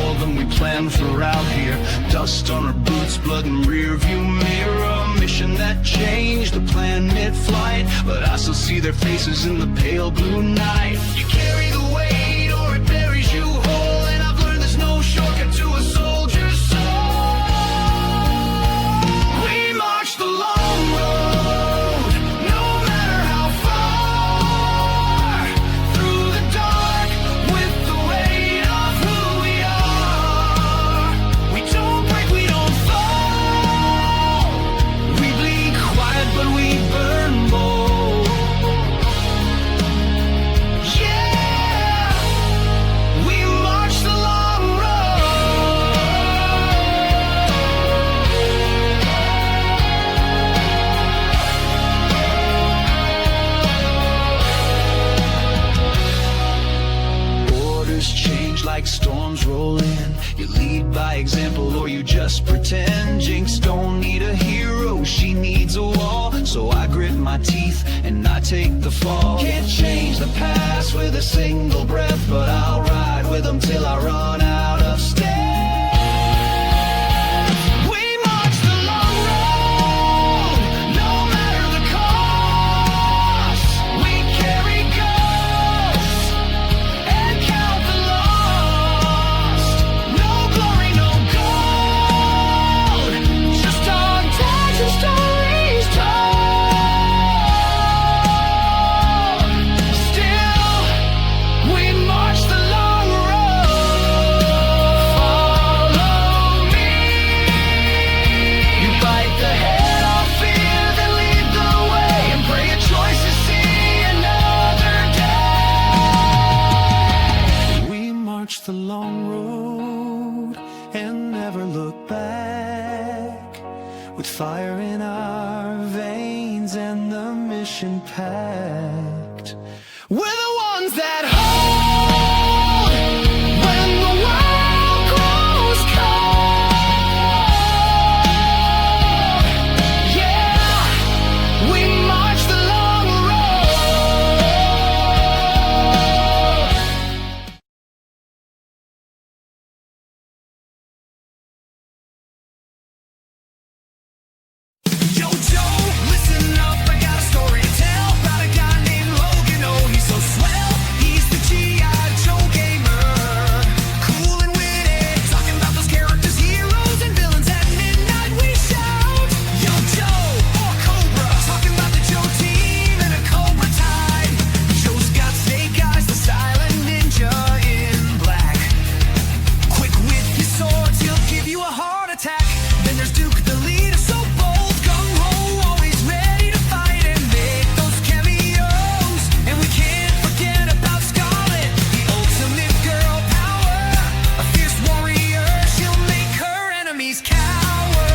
more than we planned for out here. Dust on our boots, blood in rear view mirror. Mission that changed the plan mid-flight, but I still see their faces in the pale blue night. You carry the weight or it buries you whole, and I've learned there's no shortcut to a soldier's soul. We march the long road, no matter how far, through the dark with the weight of who we are. We don't break, we don't fall. We bleed quiet, but we burn bold. Yeah, we march the long road. Orders change like storms roll in. You lead by example or you just pretend. Jinx don't need a hero, she needs a wall. So I grit my teeth and I take the fall. Can't change the past with a single breath, but I'll ride with them till I run out of steps. We march the long road, no matter the cost. We carry ghosts and count the lost. No glory, no gold, just our tags and stories told. Still, we march the long road. Follow me. You bite the head off fear, then lead the way, and pray your choices see another day. We march the long road and never look back, with fire in our veins and the mission packed. We're the ones that hold when the world grows cold. Yeah, we march the long road. Yo, Joe, listen up, I got a story to tell about a guy named Logan. Oh, he's so swell, he's the G.I. Joe gamer. Cool and witty, talking about those characters, heroes, and villains at midnight we shout. Yo, Joe, or Cobra, talking about the Joe team and a Cobra tide. Joe's got snake eyes, the silent ninja in black. Quick with his swords, he'll give you a heart attack. Then there's Duke, the leader, so bold, gung-ho, always ready to fight and make those cameos. And we can't forget about Scarlet, the ultimate girl power. A fierce warrior, she'll make her enemies cower.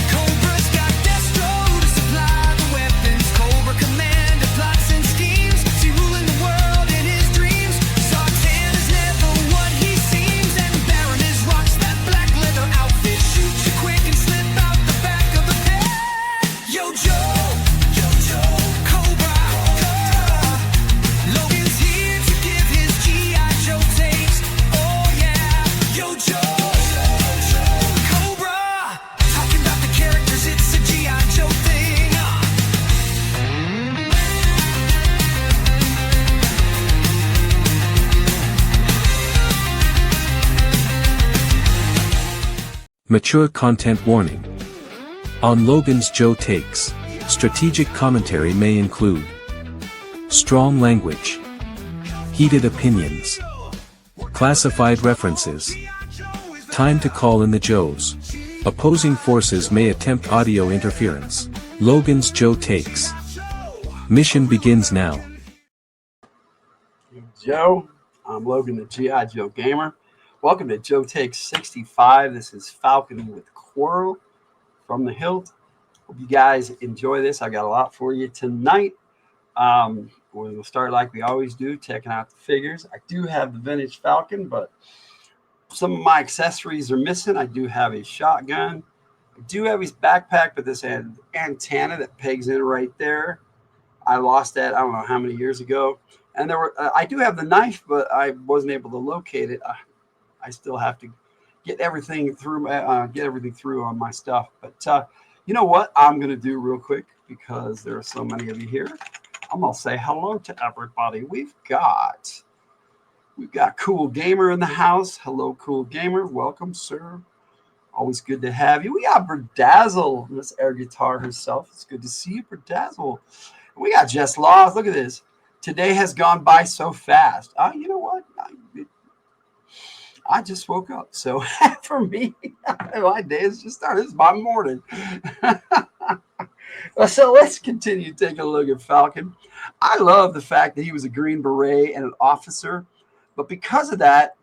Cobra's got Destro to supply the weapons. Cobra Commander plots and schemes, see ruling the world in his dreams. Zartan is never what he seems, and Baron is rocks that black leather outfit. Shoots you quick and slip out the back of the pit. Yo, Joe, Cobra, Logan's here to give his G.I. Joe takes. Oh yeah, yo, Joe, Cobra, talking about the characters, it's a G.I. Joe thing. Mature content warning. On Logan's Joe Takes, strategic commentary may include strong language, heated opinions, classified references, time to call in the Joes. Opposing forces may attempt audio interference. Logan's Joe Takes. Mission begins now. Joe, I'm Logan, the G.I. Joe gamer. Welcome to Joe Takes 65. This is Falcon with Quarrel from the Hilt. Hope you guys enjoy this. I got a lot for you tonight. We'll start like we always do, checking out the figures. I do have the vintage Falcon, but some of my accessories are missing. I do have a shotgun. I do have his backpack, but this antenna that pegs in right there, I lost that I don't know how many years ago. And there were I do have the knife, but I wasn't able to locate it. I still have to get everything through on my stuff. But you know what I'm gonna do real quick, because there are so many of you here. I'm gonna say hello to everybody. We've got Cool Gamer in the house. Hello, Cool Gamer. Welcome, sir. Always good to have you. We got Berdazzle, Miss Air Guitar herself. It's good to see you, Berdazzle. We got Jess Laws. Look at this. Today has gone by so fast. You know what? I just woke up. So for me, my day has just started. It's my morning. So let's continue taking a look at Falcon. I love the fact that he was a Green Beret and an officer, but because of that,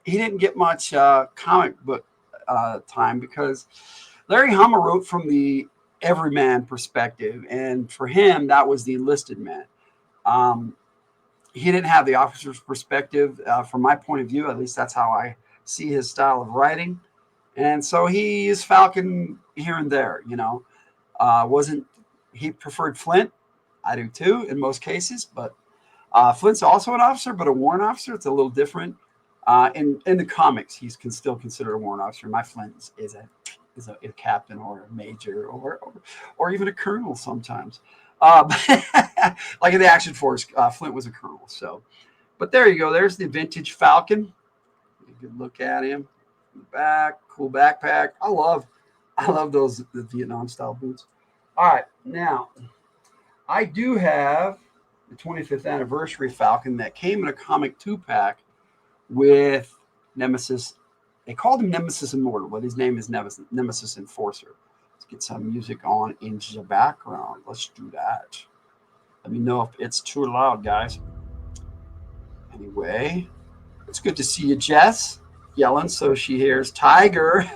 he didn't get much comic book time, because Larry Hama wrote from the everyman perspective, and for him, that was the enlisted man. He didn't have the officer's perspective, from my point of view. At least that's how I see his style of writing, and so he is Falcon here and there. Wasn't he preferred Flint? I do too in most cases, but Flint's also an officer, but a warrant officer. It's a little different. In the comics, he's still considered a warrant officer. My Flint is a captain or a major or even a colonel sometimes. Like in the Action Force, Flint was a colonel. So, but there you go. There's the vintage Falcon. You can look at him in the back. Cool backpack. I love the Vietnam style boots. All right, now I do have the 25th anniversary Falcon that came in a comic 2-pack with Nemesis. They called him Nemesis Immortal, but his name is Nemesis Enforcer. Let's get some music on in the background. Let's do that. Let me know if it's too loud, guys. Anyway, it's good to see you, Jess. Yelling so she hears Tiger.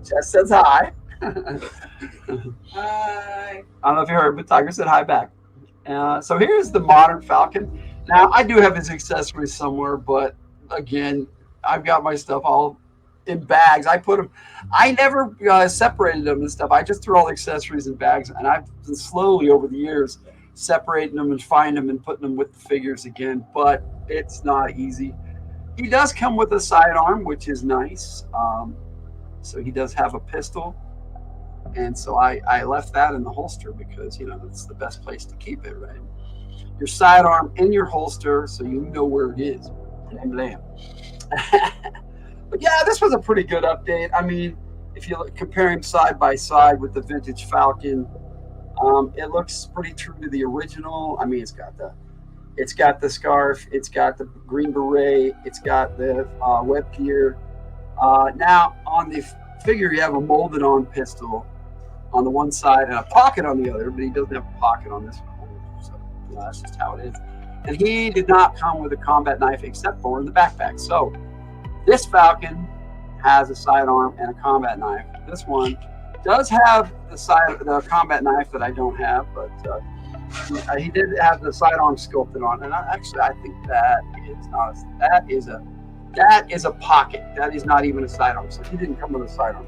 Jess says hi. Hi. I don't know if you heard, but Tiger said hi back. So here's the modern Falcon. Now, I do have his accessories somewhere, but again, I've got my stuff all in bags. I never separated them and stuff. I just threw all the accessories in bags, and I've been slowly over the years separating them and finding them and putting them with the figures again, but it's not easy. He does come with a sidearm, which is nice. So he does have a pistol. And so I left that in the holster because, that's the best place to keep it, right? Your sidearm in your holster so you know where it is. Blam, blam. But yeah, this was a pretty good update. I mean, if you compare him side by side with the vintage Falcon, it looks pretty true to the original. I mean, it's got the scarf, it's got the Green Beret, it's got the web gear. Now on the figure, you have a molded on pistol on the one side and a pocket on the other, but he doesn't have a pocket on this one. So that's just how it is. And he did not come with a combat knife except for in the backpack. So this Falcon has a sidearm and a combat knife. This one does have the combat knife that I don't have, but he did have the sidearm sculpted on. And I think that is a pocket. That is not even a sidearm. So he didn't come with a sidearm.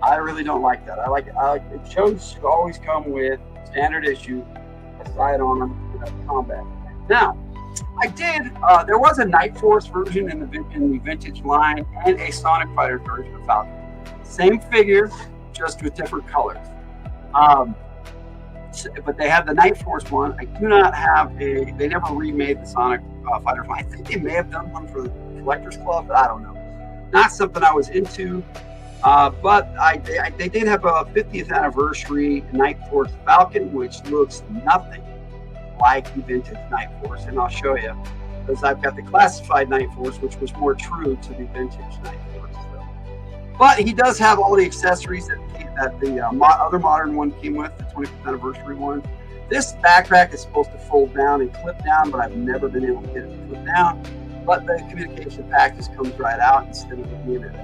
I really don't like that. I like it should always come with standard issue, a sidearm, and a combat. Now, I did. There was a Night Force version in the vintage line and a Sonic Fighters version of Falcon. Same figure, just with different colors. But they have the Night Force one. I do not have they never remade the Sonic Fighters one. I think they may have done one for the Collectors Club, but I don't know. Not something I was into. But they did have a 50th anniversary Night Force Falcon, which looks nothing like the vintage Night Force, and I'll show you, because I've got the classified Night Force, which was more true to the vintage Night Force. So. But he does have all the accessories that the other modern one came with, the 25th anniversary one. This backpack is supposed to fold down and clip down, but I've never been able to get it to clip down. But the communication pack just comes right out instead of being an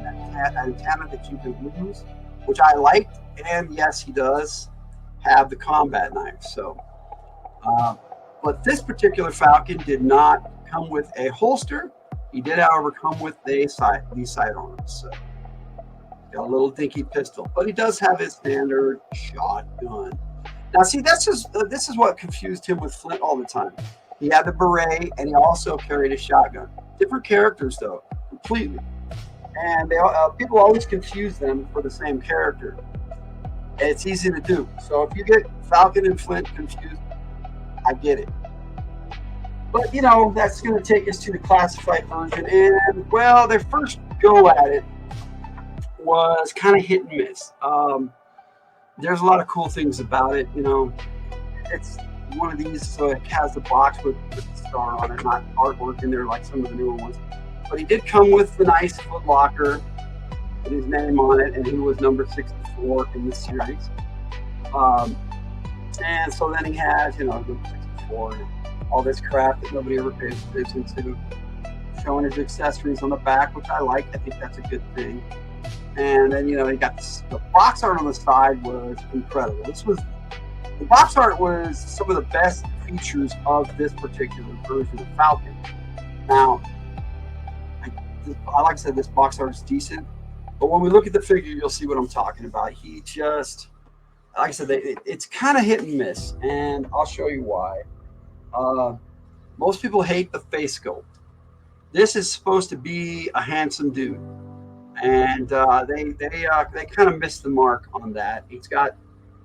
antenna that you can lose, which I liked. And yes, he does have the combat knife. So, but this particular Falcon did not come with a holster. He did, however, come with these sidearms. So, got a little dinky pistol, but he does have his standard shotgun. Now, see, this is what confused him with Flint all the time. He had the beret, and he also carried a shotgun. Different characters, though, completely. And people always confuse them for the same character. And it's easy to do. So if you get Falcon and Flint confused, I get it. But that's going to take us to the classified version. And well, their first go at it was kind of hit and miss. There's a lot of cool things about it. It's one of these, so it has the box with the star on it, not artwork in there like some of the newer ones. But he did come with the nice foot locker with his name on it, and he was number 64 in the series. And so then he has, number 64 and all this crap that nobody ever pays attention to, showing his accessories on the back, which I like. I think that's a good thing. And then, he got the box art on the side was incredible. The box art was some of the best features of this particular version of Falcon. Now, like I said, this box art is decent, but when we look at the figure, you'll see what I'm talking about. He just, like I said, it's kind of hit and miss, and I'll show you why. Most people hate the face sculpt. This is supposed to be a handsome dude, and they kind of missed the mark on that. He's got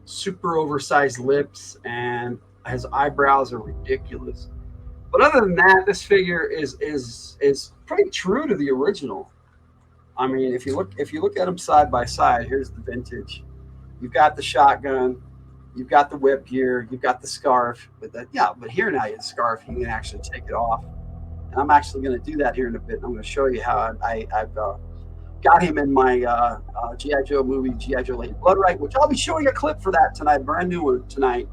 super oversized lips, and his eyebrows are ridiculous. But other than that, this figure is pretty true to the original. I mean, if you look at them side by side, here's the vintage. You've got the shotgun, you've got the whip gear, you've got the scarf. But here now you have the scarf, you can actually take it off. And I'm actually going to do that here in a bit. I'm going to show you how I've got him in my G.I. Joe movie, G.I. Joe Lady Bloodright, which I'll be showing a clip for that tonight, brand new one tonight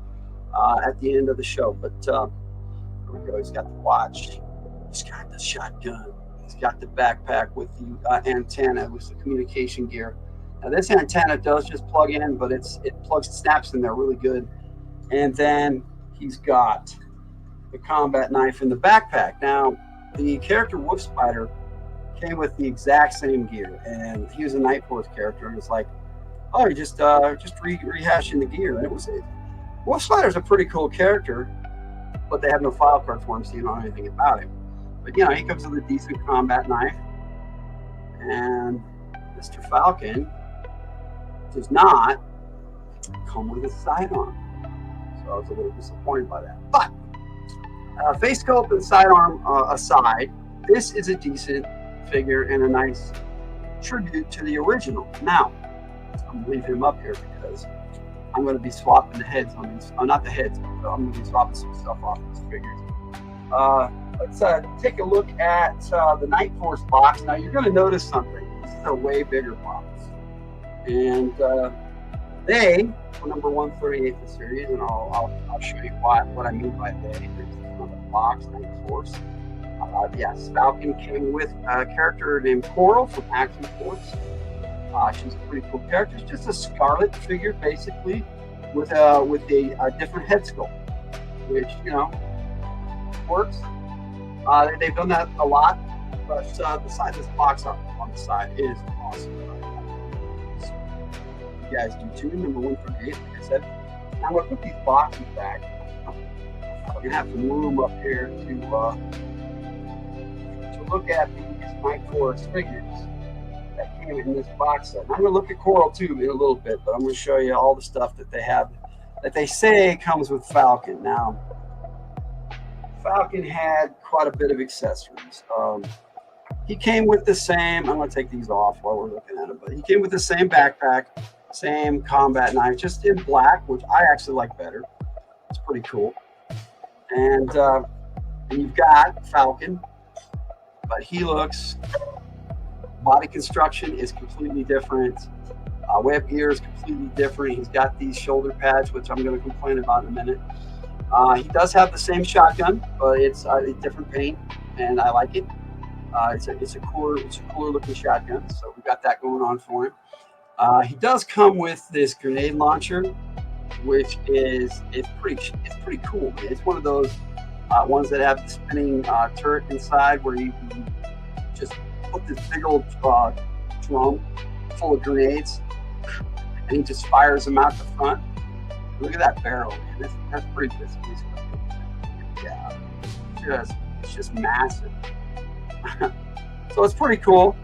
at the end of the show. But here we go. He's got the watch. He's got the shotgun. He's got the backpack with the antenna with the communication gear. Now this antenna does just plug in, but it snaps in there really good. And then he's got the combat knife in the backpack. Now the character Wolf Spider came with the exact same gear, and he was a Night Force character, and it's like, oh, you're just rehashing the gear. And it was Wolf Spider's a pretty cool character, but they have no file card for him, so you don't know anything about him. But he comes with a decent combat knife, and Mr. Falcon does not come with a sidearm, so I was a little disappointed by that. But face sculpt and sidearm aside, this is a decent figure and a nice tribute to the original. Now, I'm going to leave him up here because I'm going to be swapping the heads on these. Not the heads, but I'm going to be swapping some stuff off these figures. Let's take a look at the Night Force box. Now, you're going to notice something. This is a way bigger box. And they were number 138 in the series, and I'll show you what I mean by they. There's the box, Night Force. Yes, Falcon came with a character named Quarrel from Action Force. She's a pretty cool character. It's just a Scarlet figure, basically, with a different head sculpt, which works. They've done that a lot, but this box art on the side is awesome. So, you guys do too. Number 138, like I said. Now I'm going to put these boxes back. I'm going to have some room up here to look at these Night Force figures that came in this box set. And I'm going to look at Quarrel too in a little bit, but I'm going to show you all the stuff that they have that they say comes with Falcon. Now, Falcon had quite a bit of accessories. He came with the same, I'm going to take these off while we're looking at it, but he came with the same backpack, same combat knife, just in black, which I actually like better. It's pretty cool. And you've got Falcon, but he looks, body construction is completely different. Web gear is completely different. He's got these shoulder pads, which I'm going to complain about in a minute. He does have the same shotgun, but it's a different paint, and I like it. It's a cooler looking shotgun, so we got that going on for him. He does come with this grenade launcher, which is pretty cool. It's one of those ones that have the spinning turret inside, where you just put this big old drum full of grenades, and he just fires them out the front. Look at that barrel, man. That's pretty busy. Yeah, it's just massive. So it's pretty cool.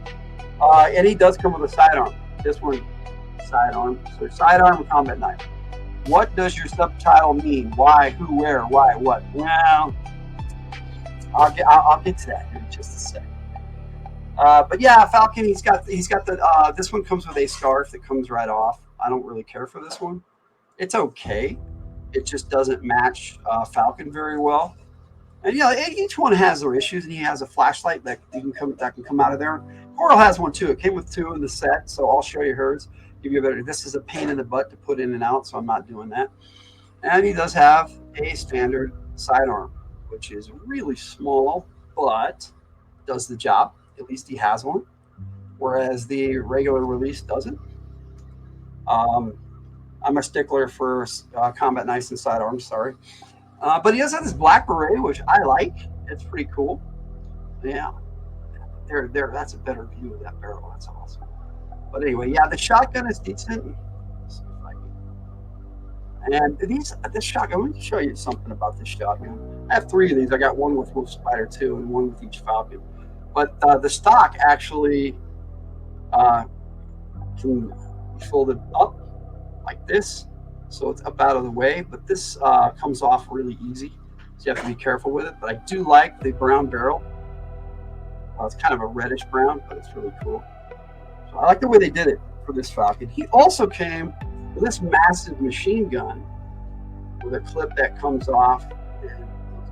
And he does come with a sidearm. This one, sidearm. So sidearm combat knife. What does your subtitle mean? Why, who, where, why, what? Well, I'll get to that in just a second. But yeah, Falcon. He's got the. This one comes with a scarf that comes right off. I don't really care for this one. It's okay. It just doesn't match Falcon very well. And each one has their issues, and he has a flashlight that can come out of there. Quarrel has one too. It came with 2 in the set, so I'll show you hers. Give you a better. This is a pain in the butt to put in and out, so I'm not doing that. And he does have a standard sidearm, which is really small, but does the job. At least he has one, whereas the regular release doesn't. I'm a stickler for combat knives and sidearms. Sorry. But he does have this black beret, which I like. It's pretty cool. Yeah. There. That's a better view of that barrel. That's awesome. But anyway, yeah, the shotgun is decent. Let's see if I can. And this shotgun, let me show you something about this shotgun. I have 3 of these. I got one with Wolf Spider 2 and one with each Falcon. But the stock actually can be folded up like this. So it's up out of the way, but this comes off really easy, so you have to be careful with it. But I do like the brown barrel. It's kind of a reddish brown, but it's really cool. So I like the way they did it for this Falcon. He also came with this massive machine gun with a clip that comes off, and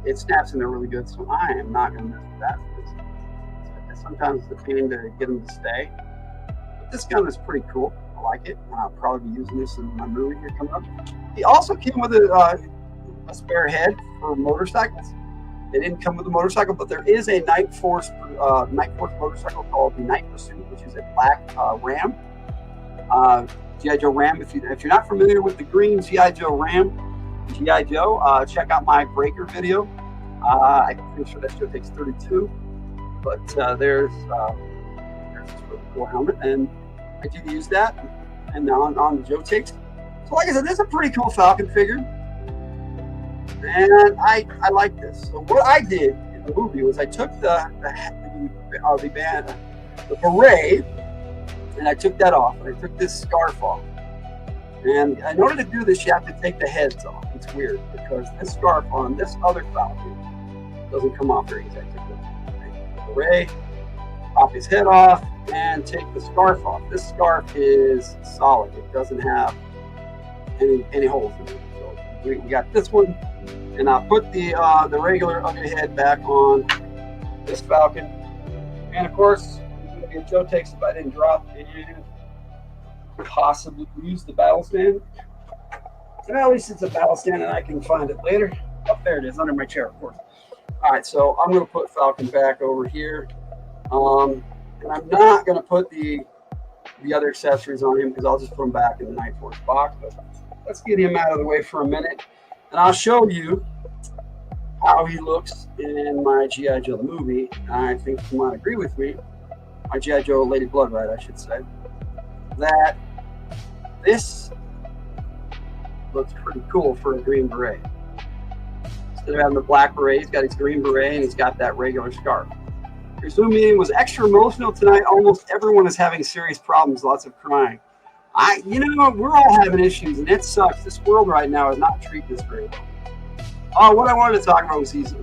it snaps in there really good. So I am not going to mess with that. Sometimes it's a pain to get them to stay. But this gun is pretty cool. I like it. I'll probably be using this in my movie here coming up. He also came with a spare head for motorcycles. They didn't come with a motorcycle, but there is a Night Force motorcycle called the Night Pursuit, which is a black Ram. G.I. Joe Ram. If you're not familiar with the green G.I. Joe Ram, G.I. Joe, check out my Breaker video. I'm pretty sure that show takes 32. But there's this really cool helmet, and I do use that, and now on the Joe Takes. So like I said, this is a pretty cool Falcon figure, and I like this. So what I did in the movie was I took the beret, and I took that off, and I took this scarf off. And in order to do this, you have to take the heads off. It's weird, because this scarf on this other Falcon doesn't come off very easy. Beret, pop his head off, and take the scarf off. This scarf is solid. It doesn't have any holes in it. So we got this one, and I'll put the regular ugly head back on this Falcon. And of course, if Joe Takes, if I didn't drop and possibly use the battle stand. And at least it's a battle stand, and I can find it later. Oh, there it is, under my chair, of course. All right, so I'm going to put Falcon back over here. And I'm not going to put the other accessories on him because I'll just put them back in the Night Force box. But let's get him out of the way for a minute. And I'll show you how he looks in my G.I. Joe the movie. I think you might agree with me, my G.I. Joe Lady Bloodright, I should say, that this looks pretty cool for a green beret. Instead of having the black beret, he's got his green beret, and he's got that regular scarf. Your Zoom meeting was extra emotional tonight. Almost everyone is having serious problems, lots of crying. We're all having issues, and it sucks. This world right now is not treating us very well. What I wanted to talk about was these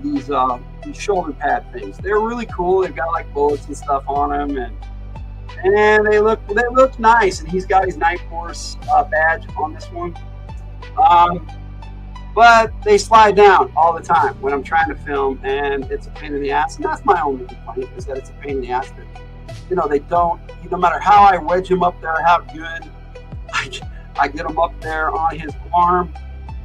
shoulder pad things. They're really cool. They've got like bullets and stuff on them, and they look nice. And he's got his Night Force badge on this one. But they slide down all the time when I'm trying to film, and it's a pain in the ass. And that's my only complaint, is that it's a pain in the ass that, they don't, no matter how I wedge them up there, how good I get them up there on his arm,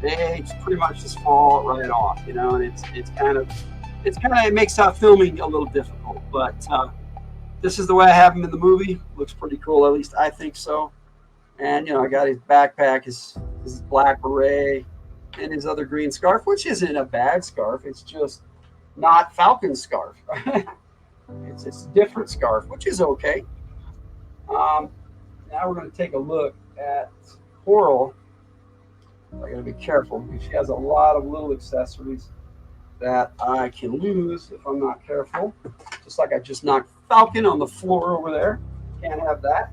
they pretty much just fall right off, and it makes filming a little difficult. But this is the way I have him in the movie. Looks pretty cool, at least I think so. And, I got his backpack, his black beret, and his other green scarf, which isn't a bad scarf. It's just not Falcon's scarf. It's a different scarf, which is okay. Now we're going to take a look at Quarrel. I gotta be careful because she has a lot of little accessories that I can lose if I'm not careful. Just like I just knocked Falcon on the floor over there. Can't have that.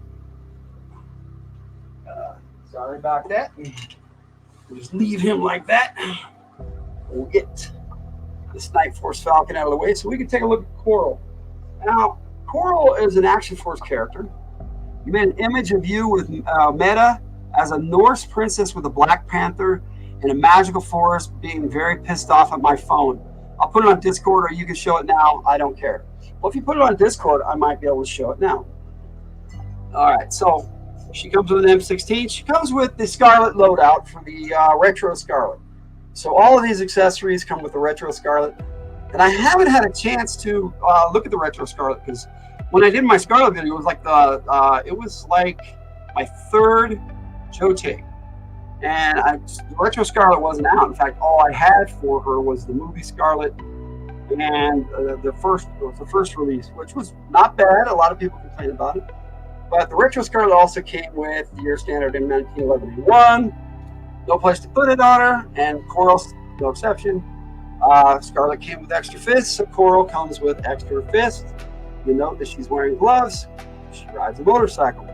Sorry about that. We'll just leave him like that. We'll get this Night Force Falcon out of the way so we can take a look at Quarrel. Now, Quarrel is an Action Force character. You made an image of you with Meta as a Norse princess with a Black Panther in a magical forest being very pissed off at my phone. I'll put it on Discord or you can show it now. I don't care. Well, if you put it on Discord, I might be able to show it now. All right, so she comes with an M16. She comes with the Scarlet loadout for the Retro Scarlet. So all of these accessories come with the Retro Scarlet. And I haven't had a chance to look at the Retro Scarlet because when I did my Scarlet video, it was like my third Joe take. And the Retro Scarlet wasn't out. In fact, all I had for her was the movie Scarlet and the first release, which was not bad. A lot of people complained about it. But the Retro Scarlet also came with your standard M1911A1, no place to put it on her, and Quarrel's no exception. Scarlet came with extra fists, so Quarrel comes with extra fists. You note that she's wearing gloves. She rides a motorcycle.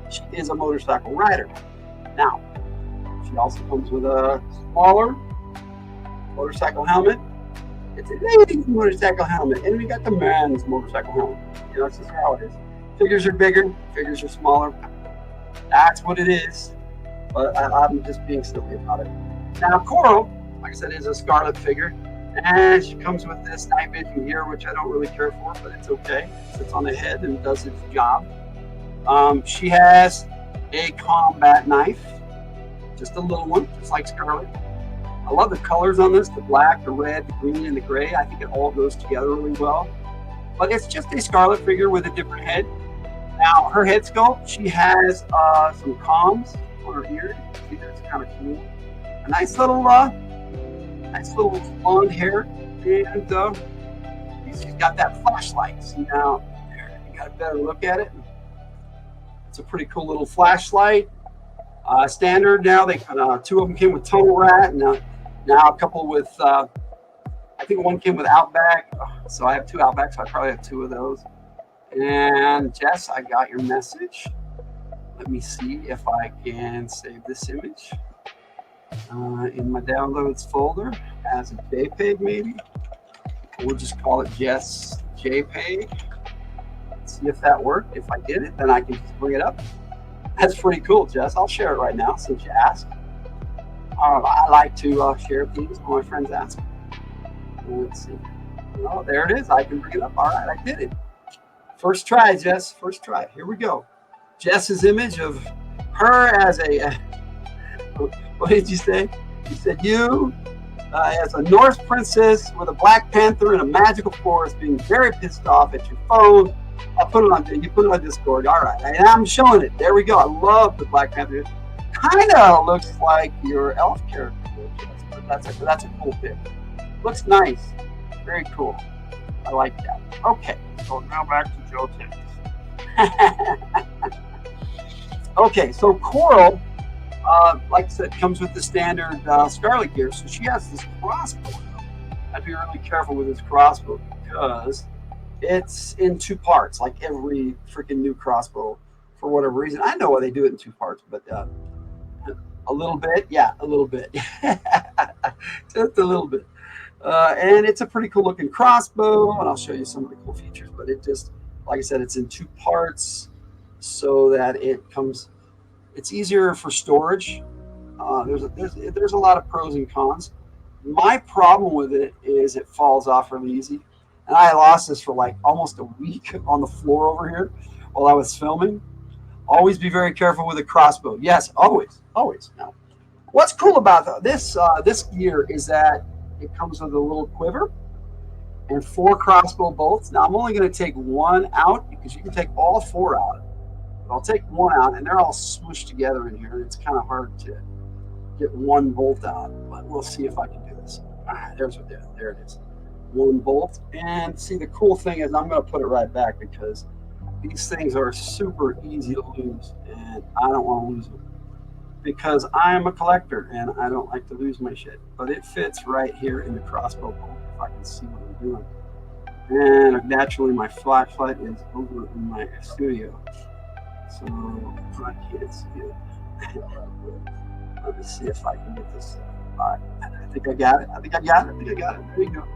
She is a motorcycle rider. Now, she also comes with a smaller motorcycle helmet. It's a ladies' motorcycle helmet, and we got the man's motorcycle helmet. You know, this is how it is. Figures are bigger, figures are smaller. That's what it is. But I'm just being silly about it. Now, Quarrel, like I said, is a Scarlet figure. And she comes with this night vision gear, which I don't really care for, but it's okay. It sits on the head and does its job. She has a combat knife, just a little one, just like Scarlet. I love the colors on this, the black, the red, the green, and the gray. I think it all goes together really well. But it's just a Scarlet figure with a different head. Now, her head sculpt, she has some comms on her ear. See, that's kind of cool. A nice little blonde hair, and she's got that flashlight. See now, there, you got a better look at it. It's a pretty cool little flashlight. Standard now. They two of them came with Tunnel Rat, and now a couple with. I think one came with Outback, so I have two Outbacks. So I probably have two of those. And Jess, I got your message. Let me see if I can save this image in my downloads folder as a JPEG, maybe. We'll just call it Jess JPEG. Let's see if that worked. If I did it, then I can just bring it up. That's pretty cool, Jess. I'll share it right now since you asked. I like to share things when my friends ask. Let's see. Oh, there it is. I can bring it up. All right, I did it. First try, Jess. First try. Here we go. Jess's image of her as a. What did you say? You said you as a Norse princess with a Black Panther in a magical forest, being very pissed off at your phone. I'll put it on. You put it on Discord. All right, and I'm showing it. There we go. I love the Black Panther. Kind of looks like your elf character. That's a cool pick. Looks nice. Very cool. I like that. Okay, so now back to Joe Tips. Okay, so Quarrel, like I said, comes with the standard Scarlet gear. So she has this crossbow. I'd be really careful with this crossbow because it's in two parts, like every freaking new crossbow for whatever reason. I know why they do it in two parts, but a little bit. Yeah, a little bit. Just a little bit. And it's a pretty cool looking crossbow, and I'll show you some of the cool features, but it just, like I said, it's in two parts so that it's easier for storage. There's a lot of pros and cons. My problem with it is it falls off really easy. And I lost this for like almost a week on the floor over here while I was filming. Always be very careful with a crossbow. Yes, always. Now, what's cool about this gear is that it comes with a little quiver and 4 crossbow bolts. Now, I'm only going to take one out because you can take all 4 out. But I'll take one out, and they're all smushed together in here. It's kind of hard to get one bolt out, but we'll see if I can do this. There it is. One bolt. And see, the cool thing is I'm going to put it right back because these things are super easy to lose, and I don't want to lose them. because I'm a collector and I don't like to lose my shit. But it fits right here in the crossbow bolt if I can see what I'm doing. And naturally, my flashlight is over in my studio, so I can't see it. Let me see if I can get this. I think I got it. I think I got it. There you go.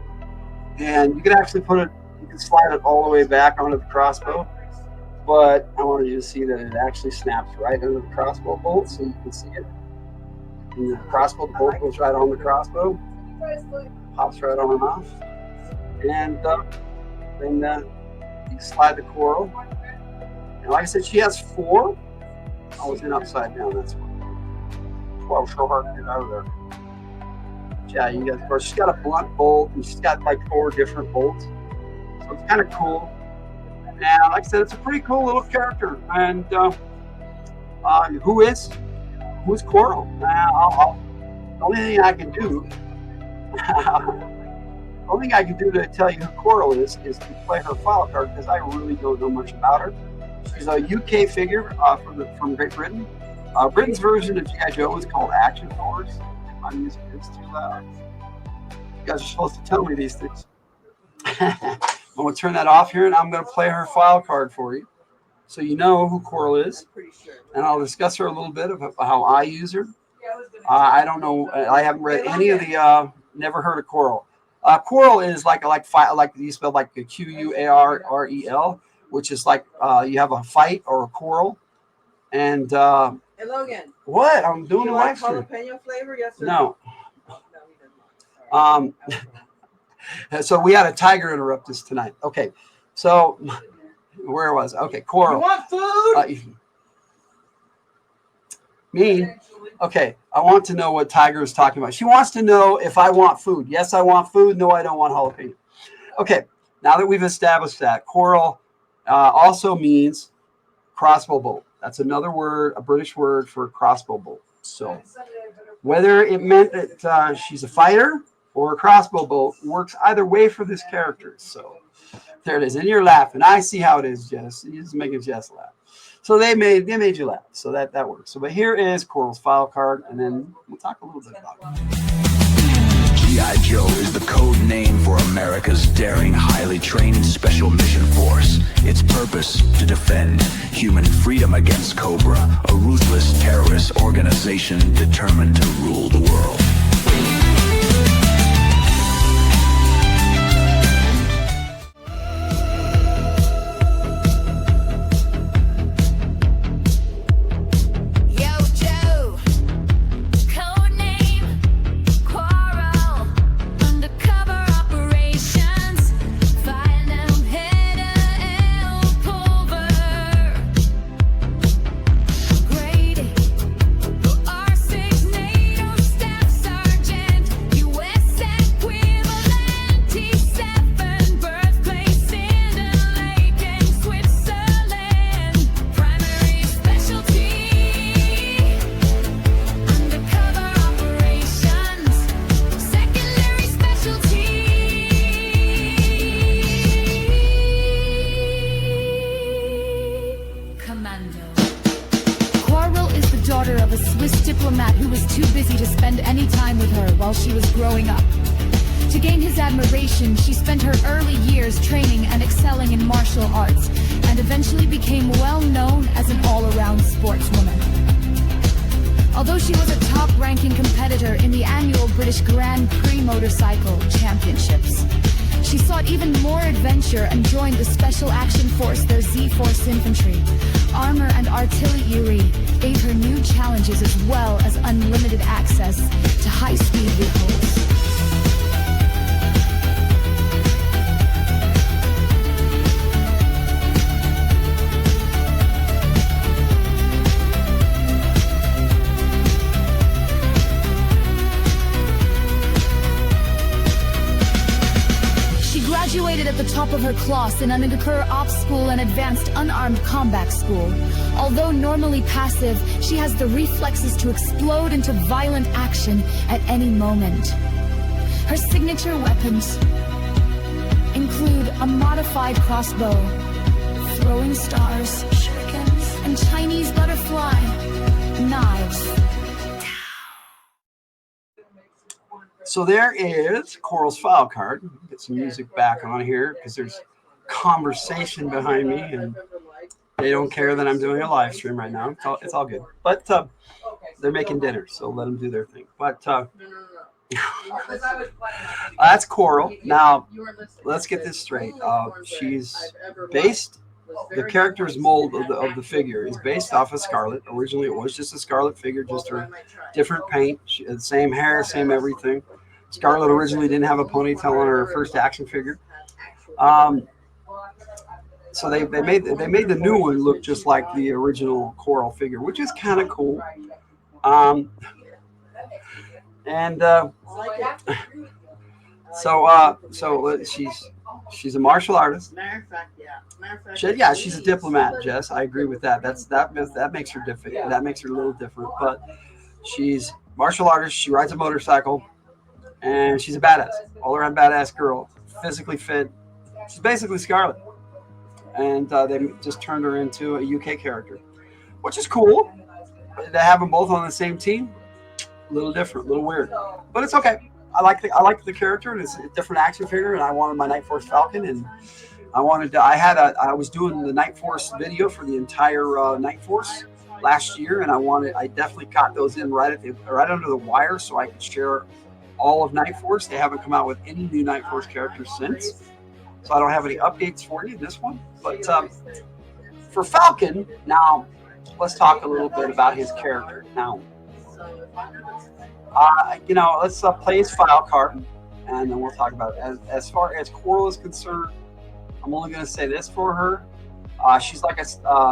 And you can actually put it, you can slide it all the way back onto the crossbow. But I wanted you to see that it actually snaps right under the crossbow bolt, so you can see it. And the crossbow bolt goes right on the crossbow, pops right on and off. And then you slide the Quarrel. And like I said, she has 4. I was in upside down, that's why it was so hard to get out of there. Yeah, you guys, of course, she's got a blunt bolt, and she's got like 4 different bolts. So it's kind of cool. And like I said, it's a pretty cool little character. And who's Quarrel? The only thing I can do, to tell you who Quarrel is to play her file card, because I really don't know much about her. She's a UK figure from Great Britain. Britain's version of G.I. Joe is called Action Force. My music is too loud. You guys are supposed to tell me these things. I'm going to turn that off here, and I'm going to play her file card for you, so you know who Quarrel is. And I'll discuss her a little bit about how I use her. I don't know. I haven't read any of the. Never heard of Quarrel. Quarrel is like you spell like a Q-U-A-R-R-E-L, which is like you have a fight or a quarrel. And hey Logan, what? I'm doing a live stream. Jalapeno flavor? Yes or no? No, he doesn't. So we had a tiger interrupt us tonight. Okay, so where was I? Okay, Quarrel. You want food? Me? Okay, I want to know what Tiger is talking about. She wants to know if I want food. Yes, I want food. No, I don't want jalapeno. Okay, now that we've established that, Quarrel also means crossbow bolt. That's another word, a British word for crossbow bolt. So whether it meant that she's a fighter or a crossbow bolt, works either way for this character. So there it is. And you're laughing. I see how it is, Jess. You're just making Jess laugh. So they made you laugh. So that works. So but here is Quarrel's file card, and then we'll talk a little bit about it. G.I. Joe is the code name for America's daring, highly trained special mission force. Its purpose, to defend human freedom against Cobra, a ruthless terrorist organization determined to rule the world. She spent her early years training and excelling in martial arts, and eventually became well known as an all-around sportswoman. Although she was a top-ranking competitor in the annual British Grand Prix Motorcycle Championships, she sought even more adventure and joined the Special Action Force, their Z-Force Infantry. Armor and artillery gave her new challenges as well as unlimited access to high-speed vehicles. Graduated at the top of her class in an undercover ops school and advanced unarmed combat school. Although normally passive, she has the reflexes to explode into violent action at any moment. Her signature weapons include a modified crossbow, throwing stars, shurikens, and Chinese butterfly knives. So there is Quarrel's file card. Get some music back on here because there's conversation behind me, and they don't care that I'm doing a live stream right now. It's all good. But they're making dinner, so let them do their thing. But that's Quarrel. Now, let's get this straight. She's based, the character's mold of the figure is based off of Scarlet. Originally, it was just a Scarlet figure, just her different paint. She had the same hair, same everything. Scarlet originally didn't have a ponytail on her first action figure. So they made the new one look just like the original Quarrel figure, which is kind of cool. So she's a martial artist. She's a diplomat, Jess. I agree with that. That makes her different. That makes her a little different. But she's martial artist. She rides a motorcycle, and she's a badass, all around badass girl, physically fit. She's basically Scarlet, and they just turned her into a UK character, which is cool. To have them both on the same team, a little different, a little weird, but it's okay. I like the character, and it's a different action figure, and I wanted my Night Force Falcon, and I was doing the Night Force video for the entire Night Force last year, and I definitely got those in right under the wire so I could share all of Night Force. They haven't come out with any new Night Force characters since, so I don't have any updates for you in this one. But for Falcon, now let's talk a little bit about his character. Now, let's play his file card, and then we'll talk about it. As far as Quarrel is concerned, I'm only going to say this for her. She's like a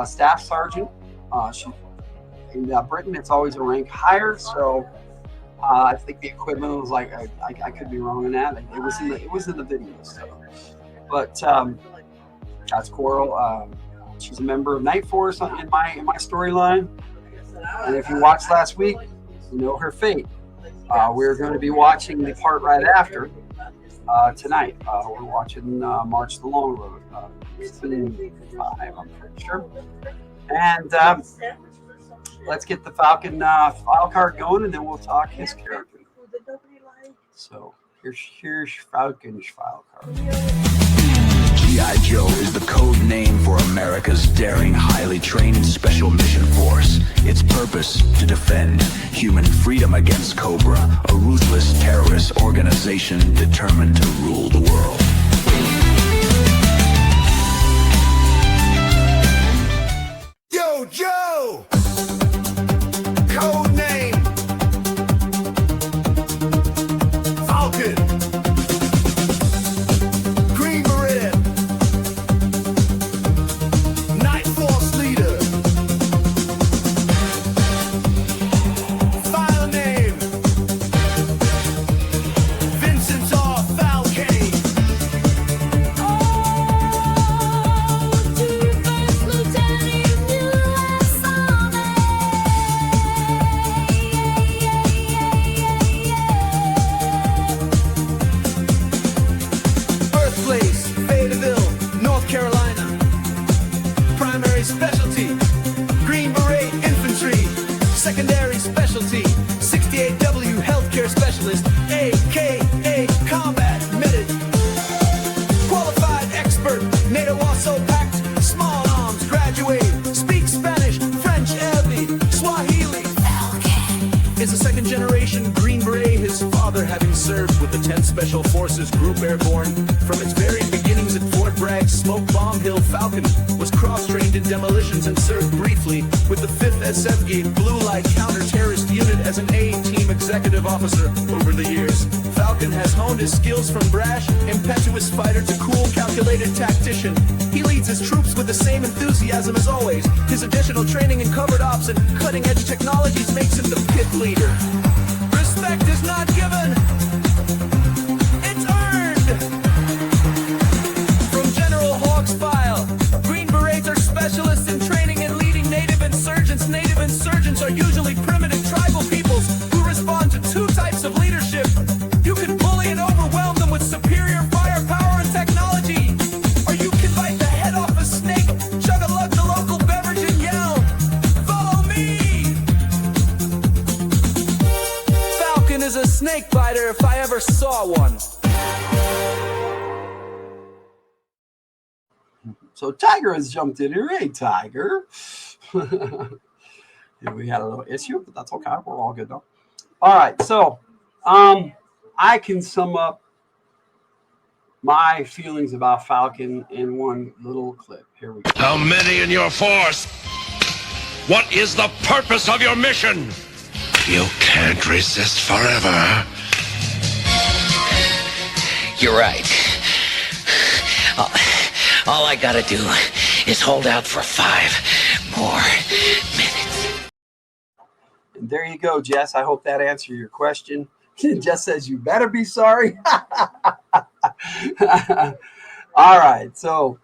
staff sergeant. In Britain, it's always a rank higher, so I think the equipment was like, I could be wrong on that. It was in the video. So. But that's Quarrel. She's a member of Night Force in my storyline. And if you watched last week, you know her fate. We're going to be watching the part right after tonight. We're watching March the Long Road, season 5, I'm pretty sure. And let's get the Falcon file card going, and then we'll talk his character. So here's Falcon's file card. G.I. Joe is the code name for America's daring, highly trained special mission force. Its purpose, to defend human freedom against Cobra, a ruthless terrorist organization determined to rule the world. Yo, Joe! Code name Falcon. Green Beret. Night Force leader. File name Vincent R. Falcon. Birthplace, Fayetteville, North Carolina. Primary specialty, Green Beret Infantry. Secondary specialty, 68W Healthcare Specialist, AKA Combat Medic. Qualified expert, NATO Warsaw Pact, small arms graduate, speaks Spanish, French, Arabic, Swahili. Is a second generation Green Beret, his father having served with the 10th Special Forces Group Airborne. From its very beginnings at Fort Bragg, Smoke Bomb Hill, Falcon was cross-trained in demolitions and served briefly with the 5th SFG Blue Light Counter-Terrorist Unit as an A-Team executive officer over the years. Falcon has honed his skills from brash, impetuous fighter to cool, calculated tactician. He leads his troops with the same enthusiasm as always. His additional training in covert ops and cutting-edge technologies makes him the pit leader. Respect is not given, it's earned. From General Hawk's file, Green Berets are specialists in training and leading native insurgents. Native insurgents are usually primitive tribal peoples who respond to two types of leadership. You can bully and overwhelm them with superior firepower and technology, or you can bite the head off a snake, chug-a-lug the local beverage and yell, "Follow me!" Falcon is a snake biter tiger if I ever saw one. So Tiger has jumped in here. Hey, Tiger. Yeah, we had a little issue, but that's okay. We're all good though. All right, so I can sum up my feelings about Falcon in one little clip. Here we go. How many in your force? What is the purpose of your mission? You can't resist forever. You're right. All I gotta do is hold out for 5 more minutes. And there you go, Jess. I hope that answered your question. Jess says you better be sorry. All right, so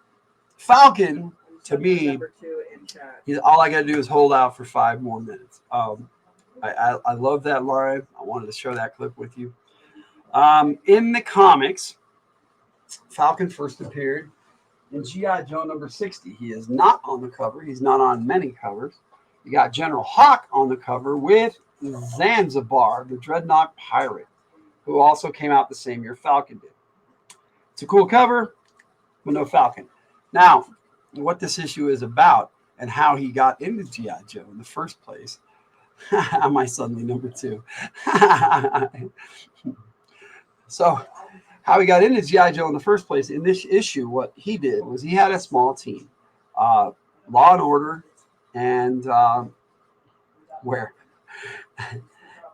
Falcon, to me, Number 2 in chat. all I got to do is hold out for 5 more minutes. I love that line. I wanted to share that clip with you. In the comics, Falcon first appeared in G.I. Joe number 60. He is not on the cover. He's not on many covers. You got General Hawk on the cover with Zanzibar, the Dreadnought pirate, who also came out the same year Falcon did. It's a cool cover, but no Falcon. Now, what this issue is about and how he got into G.I. Joe in the first place. Am I suddenly number 2? So, how he got into G.I. Joe in the first place, in this issue, what he did was he had a small team. Law and Order and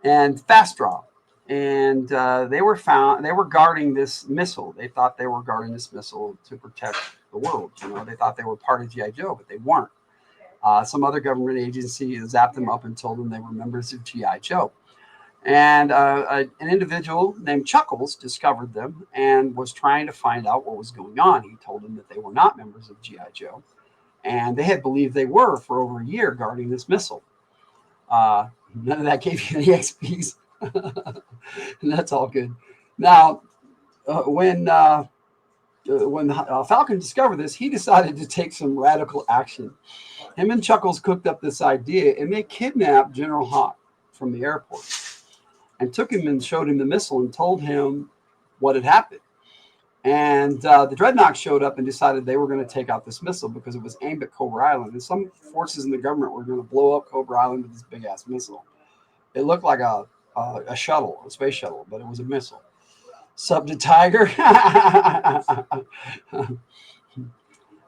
and Fast Draw. And they were guarding this missile. They thought they were guarding this missile to protect the world. You know, they thought they were part of G.I. Joe, but they weren't. Some other government agency zapped them up and told them they were members of G.I. Joe. And an individual named Chuckles discovered them and was trying to find out what was going on. He told them that they were not members of G.I. Joe. And they had believed they were for over a year guarding this missile. None of that gave you any XPs. And that's all good. Now, when Falcon discovered this, he decided to take some radical action. Him and Chuckles cooked up this idea, and they kidnapped General Hawk from the airport and took him and showed him the missile and told him what had happened. And the Dreadnought showed up and decided they were going to take out this missile because it was aimed at Cobra Island. And some forces in the government were going to blow up Cobra Island with this big-ass missile. It looked like a shuttle, a space shuttle, but it was a missile. Sub to Tiger.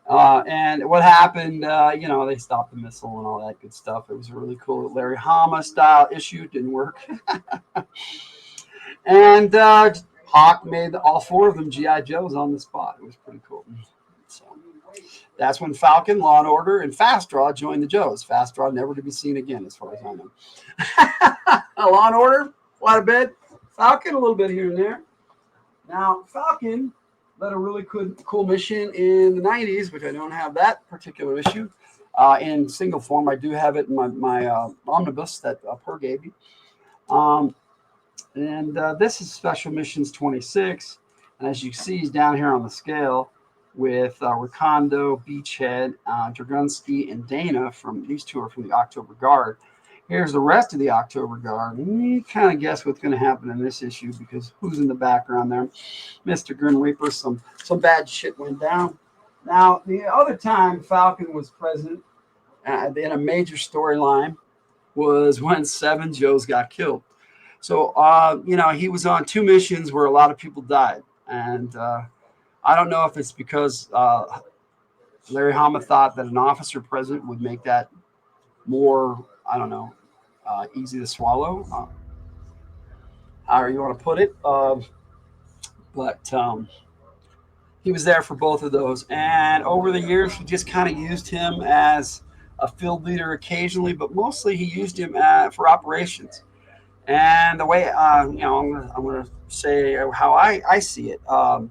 And what happened, they stopped the missile and all that good stuff. It was a really cool Larry Hama style issue. Didn't work. And Hawk made all 4 of them G.I. Joes on the spot. It was pretty cool. So that's when Falcon, Law and Order, and Fast Draw joined the Joes. Fast Draw never to be seen again, as far as I know. Law and Order, quite a bit. Falcon, a little bit here and there. Now, Falcon led a really cool mission in the 90s, which I don't have that particular issue in single form. I do have it in my omnibus that Per gave me. And this is Special Missions 26. And as you see, he's down here on the scale with Ricondo, Beachhead, Dragunsky, and Dana. These 2 are from the October Guard. Here's the rest of the October Guard. And you kind of guess what's going to happen in this issue because who's in the background there? Mr. Grim Reaper. Some bad shit went down. Now, the other time Falcon was present in a major storyline was when 7 Joes got killed. So, he was on 2 missions where a lot of people died. And I don't know if it's because Larry Hama thought that an officer present would make that more, easy to swallow, however you want to put it. But he was there for both of those. And over the years, he just kind of used him as a field leader occasionally, but mostly he used him for operations. And the way, I'm going to say how I see it. The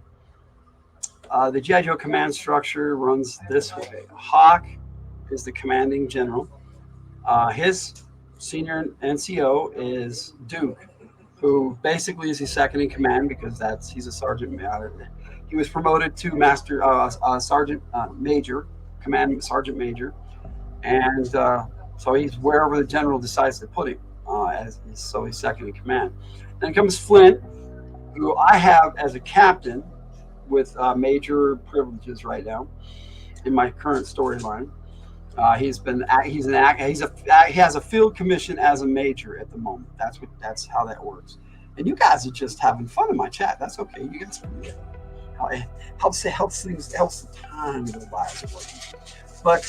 G.I. Joe command structure runs this way. Hawk is the commanding general. His senior NCO is Duke, who basically is his second in command because he's a sergeant. He was promoted to sergeant major, command sergeant major, and so he's wherever the general decides to put him. So he's second in command. Then comes Flint, who I have as a captain with major privileges right now in my current storyline. He has a field commission as a major at the moment. That's how that works. And you guys are just having fun in my chat. That's okay. You guys, it helps the time go by as it works. But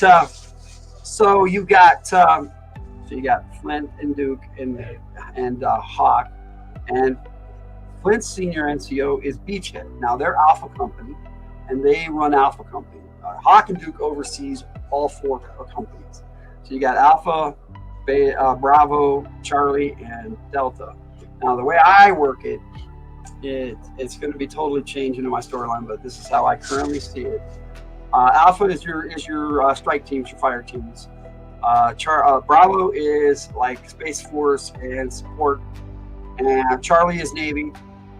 so you got Flint and Duke and Hawk, and Flint's senior NCO is Beachhead. Now they're Alpha Company, and they run Alpha Company. Hawk and Duke oversees all 4 companies. So you got Alpha, Bravo, Charlie, and Delta. Now the way I work it, it's going to be totally changing in my storyline, but this is how I currently see it. Alpha is your strike teams, your fire teams. Bravo is like Space Force and support, and Charlie is Navy,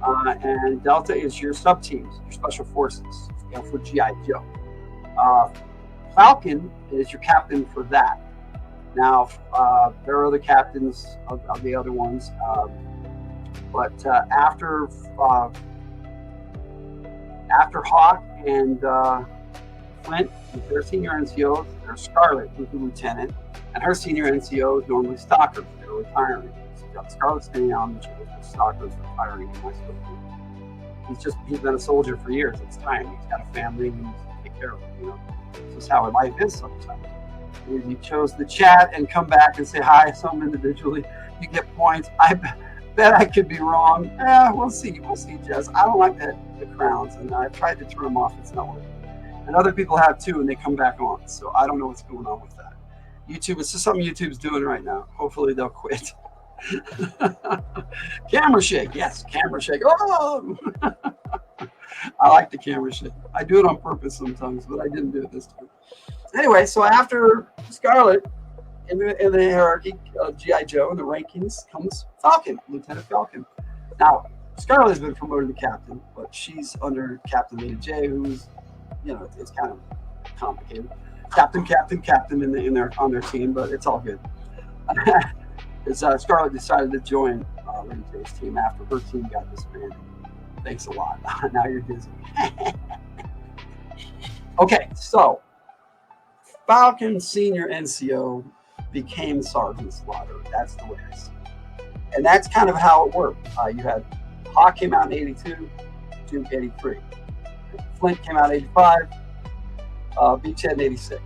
and Delta is your sub teams, your special forces, for GI Joe. Falcon is your captain for that. Now there are other captains of the other ones, but after Hawk and Flint, with their senior NCOs, there's Scarlet, who's the lieutenant, and her senior NCO is normally Stalker. They're retiring. Scarlet's staying on the job. Stalker's retiring in my story. He's been a soldier for years. It's time. He's got a family and he needs to take care of it. This is how life is sometimes. If you chose the chat and come back and say hi to someone individually, you get points. I bet I could be wrong. We'll see. Jess. I don't like the crowns, and I've tried to turn them off. It's not working. And other people have too, and they come back on. So I don't know what's going on with that. YouTube, it's just something YouTube's doing right now. Hopefully they'll quit. Camera shake. Yes, camera shake. Oh! I like the camera shake. I do it on purpose sometimes, but I didn't do it this time. Anyway, so after Scarlet, in the hierarchy of G.I. Joe and the rankings comes Falcon, Lieutenant Falcon. Now, Scarlet has been promoted to captain, but she's under Captain Lita J, who's, it's kind of complicated. Captain on their team, but it's all good. Scarlet decided to join Lita J's team after her team got disbanded. Thanks a lot. Now you're dizzy. Okay, so Falcon Senior NCO became Sergeant Slaughter. That's the way I see it. And that's kind of how it worked. You had Hawk came out in 82, Duke 83. Flint came out in 85, Beachhead in 86.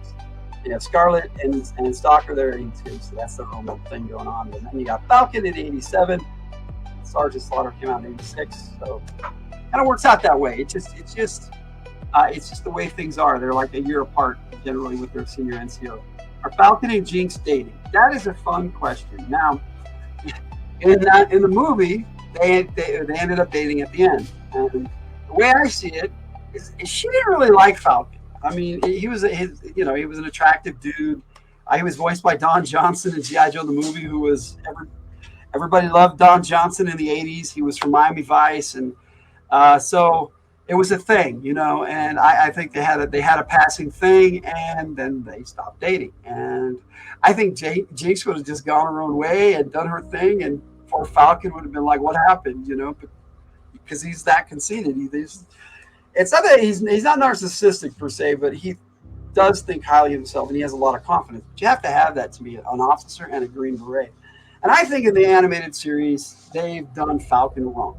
You have Scarlet and Stalker there in 82, so that's the whole thing going on. And then you got Falcon in 87. Sergeant Slaughter came out in 86, so kind of works out that way. It's just the way things are. They're like a year apart generally with their senior NCO. Are Falcon and Jinx dating? That is a fun question. Now, in the movie, they ended up dating at the end, and the way I see it is she didn't really like Falcon. I mean, he was an attractive dude. He was voiced by Don Johnson in G.I. Joe the movie, who was everybody loved Don Johnson in the 80s. He was from Miami Vice, and so it was a thing, and I think they had a passing thing, and then they stopped dating. And I think Jinx would have just gone her own way and done her thing, and poor Falcon would have been like, what happened, because he's that conceited. It's not that he's not narcissistic per se, but he does think highly of himself, and he has a lot of confidence. But you have to have that to be an officer and a Green Beret. And I think in the animated series, they've done Falcon wrong.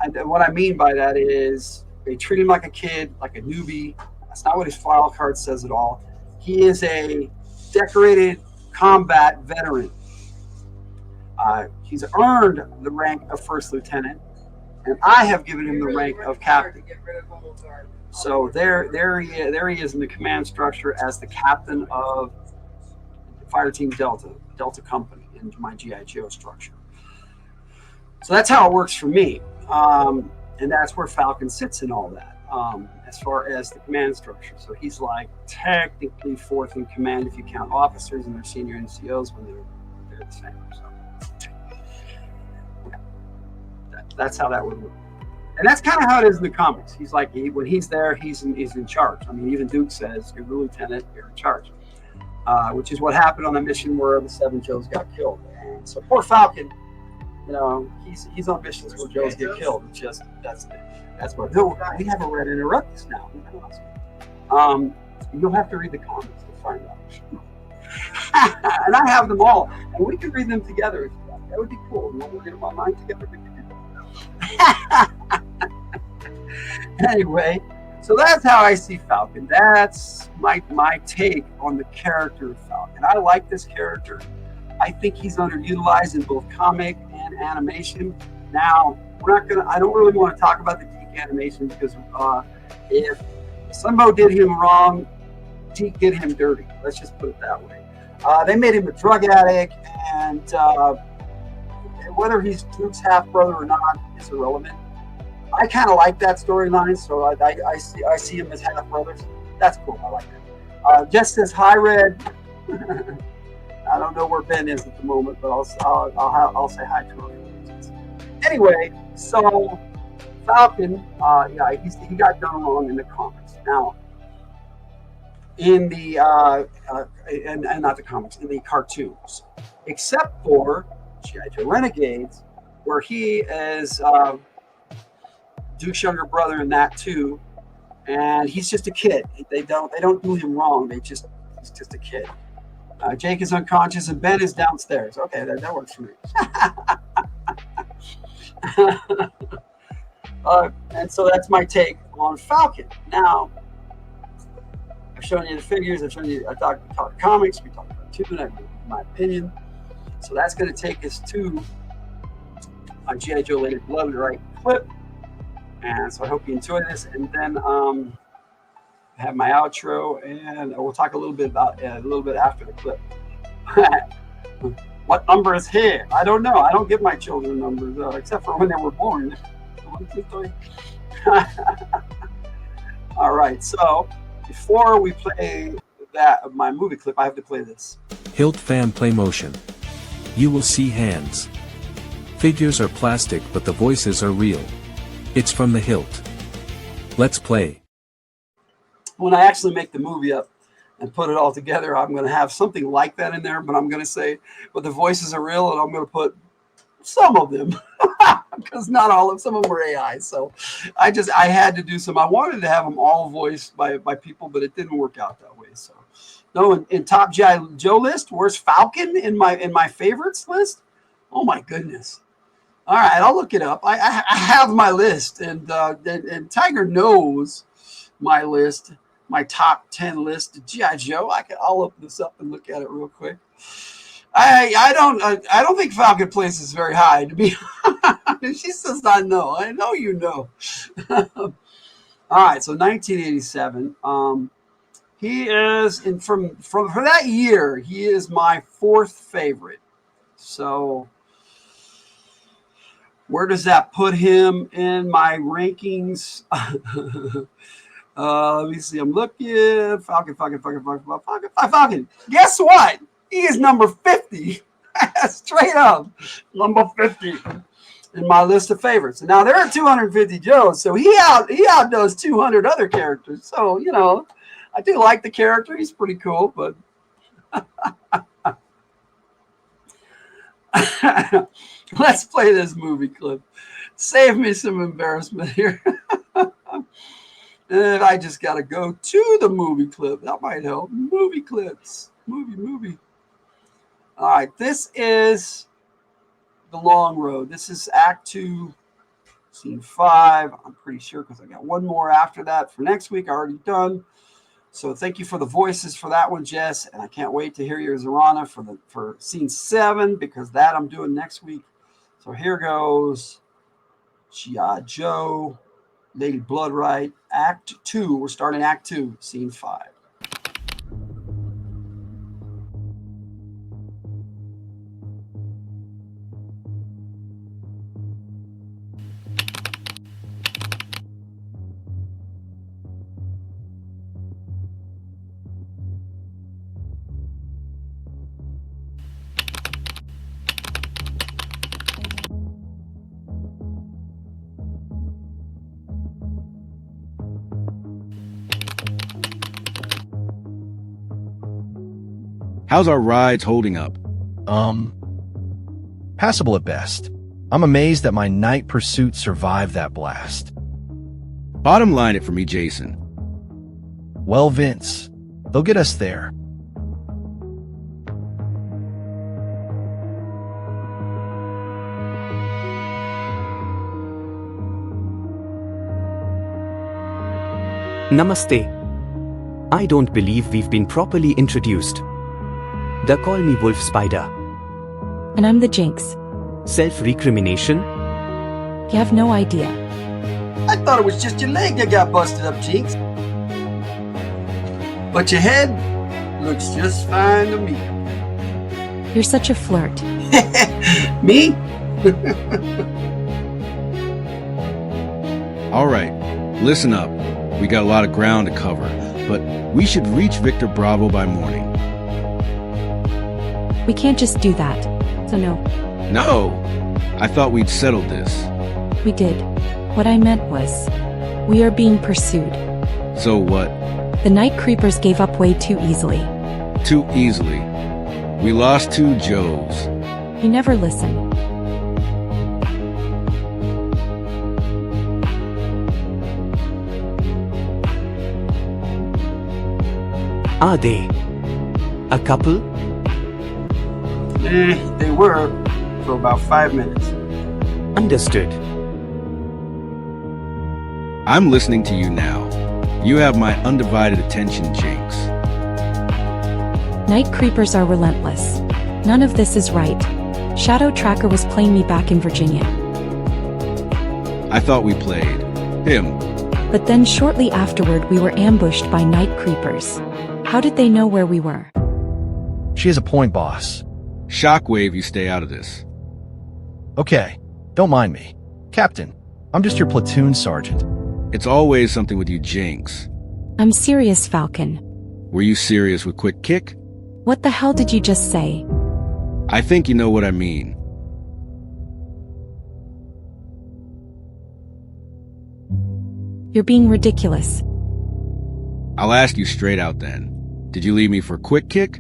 And what I mean by that is they treat him like a kid, like a newbie. That's not what his file card says at all. He is a decorated combat veteran. He's earned the rank of first lieutenant, and I have given him the rank of captain. So there he is in the command structure as the captain of Fire Team Delta Company in my G.I. Joe structure. So that's how it works for me. And that's where Falcon sits in all that, as far as the command structure. So he's like technically fourth in command if you count officers and their senior NCOs when they're the same. So that's how that would work. And that's kind of how it is in the comics. He's like, when he's there, he's in charge. I mean, even Duke says, you're the lieutenant, you're in charge. which is what happened on the mission where the 7 Joes got killed. And so poor Falcon, you know, he's on missions where Joes get killed. It's just that's what. No, we have a red interruptus now. You'll have to read the comments to find out. And I have them all, and we can read them together. That would be cool. You want to read them online together? We can do that. Anyway, so that's how I see Falcon. That's my take on the character of Falcon. I like this character. I think he's underutilized in both comic and animation. Now, I don't really want to talk about the Deke animation because if Sunbow did him wrong, Deke did him dirty. Let's just put it that way. They made him a drug addict, and whether he's Duke's half brother or not is irrelevant. I kind of like that storyline, so I see him as half brothers. That's cool. I like that. Jess says hi, Red. I don't know where Ben is at the moment, but I'll say hi to him. Anyway, so Falcon, he got done wrong in the comics. Now, in the and not the comics, in the cartoons, except for G.I. Joe Renegades, where he is Duke's younger brother in that too, and he's just a kid. They don't do him wrong. He's just a kid. Jake is unconscious and Ben is downstairs. Okay, that works for me. And so that's my take on Falcon. Now, I've shown you the figures. I talked comics. We talked cartoon. I gave my opinion. So that's going to take us to a G.I. Joe Lady Bloodright clip. And so I hope you enjoy this. And then I have my outro, and we'll talk a little bit after the clip. What number is here? I don't know. I don't give my children numbers, except for when they were born. 1, 2, 3. All right. So before we play my movie clip, I have to play this. Hilt fan play motion. You will see hands. Figures are plastic, but the voices are real. It's from the hilt. Let's play. When I actually make the movie up and put it all together, I'm going to have something like that in there, but I'm going to say, but the voices are real, and I'm going to put some of them, because not all of some of them were AI. So I had to do some. I wanted to have them all voiced by people, but it didn't work out that way. So no, in top G.I. Joe list, where's Falcon in my favorites list? Oh my goodness. All right, I'll look it up. I have my list, and Tiger knows my list, my top 10 list of G.I. Joe. I'll open this up and look at it real quick. I don't think Falcon places very high, to be honest. She says I know. I know you know. All right, so 1987. He is from for that year. He is my 4th favorite. So where does that put him in my rankings? Let me see. I'm looking. Falcon. Guess what? He is number 50. Straight up. Number 50 in my list of favorites. Now, there are 250 Joes, so he outdoes 200 other characters. So, you know, I do like the character. He's pretty cool, but let's play this movie clip. Save me some embarrassment here. And I just got to go to the movie clip. That might help. Movie clips. Movie. All right. This is The Long Road. This is Act 2, Scene 5. I'm pretty sure because I got one more after that for next week. Already done. So thank you for the voices for that one, Jess. And I can't wait to hear your Zorana for Scene 7, because that I'm doing next week. So here goes G.I. Joe, Lady Bloodright, Act 2. We're starting Act 2, Scene 5. How's our rides holding up? Passable at best. I'm amazed that my night pursuit survived that blast. Bottom line it for me, Jason. Well, Vince, they'll get us there. Namaste. I don't believe we've been properly introduced. They call me Wolf Spider. And I'm the Jinx. Self-recrimination? You have no idea. I thought it was just your leg that got busted up, Jinx. But your head looks just fine to me. You're such a flirt. Me? All right, listen up. We got a lot of ground to cover, but we should reach Victor Bravo by morning. We can't just do that. So no. No! I thought we'd settled this. We did. What I meant was, we are being pursued. So what? The night creepers gave up way too easily. Too easily. We lost 2 Joes. You never listen. Are they a couple? They were for about 5 minutes. Understood. I'm listening to you now. You have my undivided attention, Jinx. Night creepers are relentless. None of this is right. Shadow Tracker was playing me back in Virginia. I thought we played him. But then shortly afterward we were ambushed by night creepers. How did they know where we were? She has a point, boss. Shockwave, you stay out of this. Okay, don't mind me. Captain, I'm just your platoon sergeant. It's always something with you, Jinx. I'm serious, Falcon. Were you serious with Quick Kick? What the hell did you just say? I think you know what I mean. You're being ridiculous. I'll ask you straight out then. Did you leave me for Quick Kick?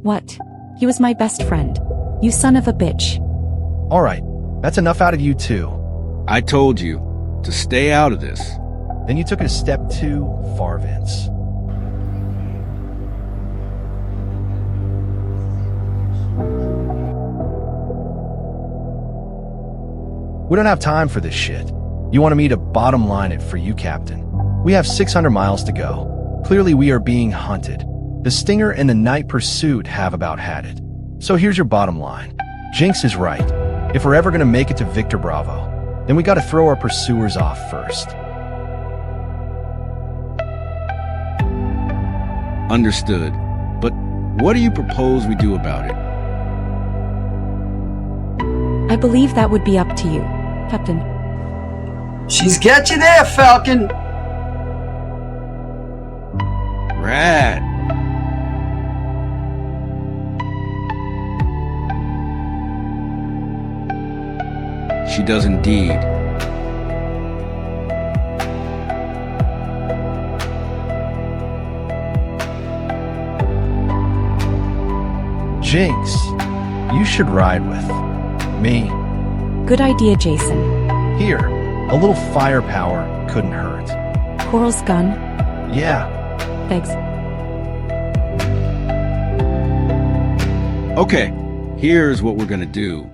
What? He was my best friend. You son of a bitch. All right, that's enough out of you too. I told you to stay out of this. Then you took it a step too far, Vince. We don't have time for this shit. You wanted me to bottom line it for you, Captain. We have 600 miles to go. Clearly we are being hunted. The Stinger and the Night Pursuit have about had it. So here's your bottom line. Jinx is right. If we're ever gonna make it to Victor Bravo, then we gotta throw our pursuers off first. Understood. But what do you propose we do about it? I believe that would be up to you, Captain. She's got you there, Falcon. Rad. She does indeed. Jinx, you should ride with me. Good idea, Jason. Here, a little firepower couldn't hurt. Quarrel's gun? Yeah. Thanks. Okay, here's what we're gonna do.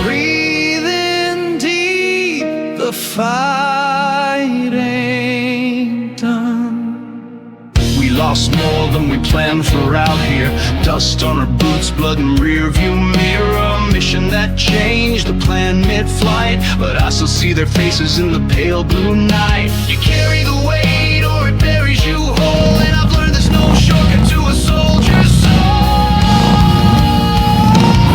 Breathing deep, the fight ain't done. We lost more than we planned for out here. Dust on our boots, blood in rear view mirror. A mission that changed the plan mid-flight, but I still see their faces in the pale blue night. You carry the weight or it buries you whole, and I've learned there's no shortcut to a soldier's soul.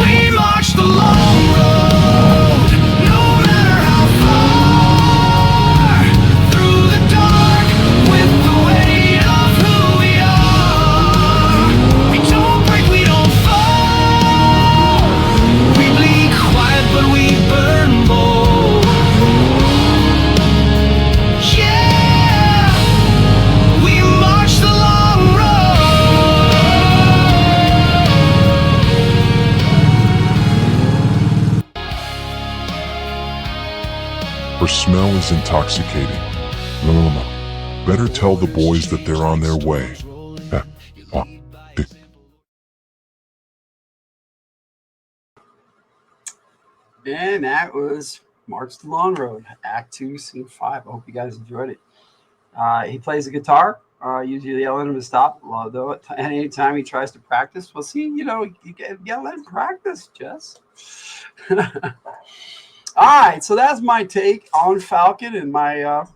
We march the long road, no matter how far, through the dark with the weight of who we are. We don't break, we don't fall. Her smell is intoxicating. No. Better tell the boys that they're on their way. And that was March the Long Road, Act 2, Scene 5. I hope you guys enjoyed it. He plays the guitar. Usually yell at him to stop, although at any time he tries to practice. Well, see, you gotta let him practice, Jess. All right, so that's my take on Falcon and my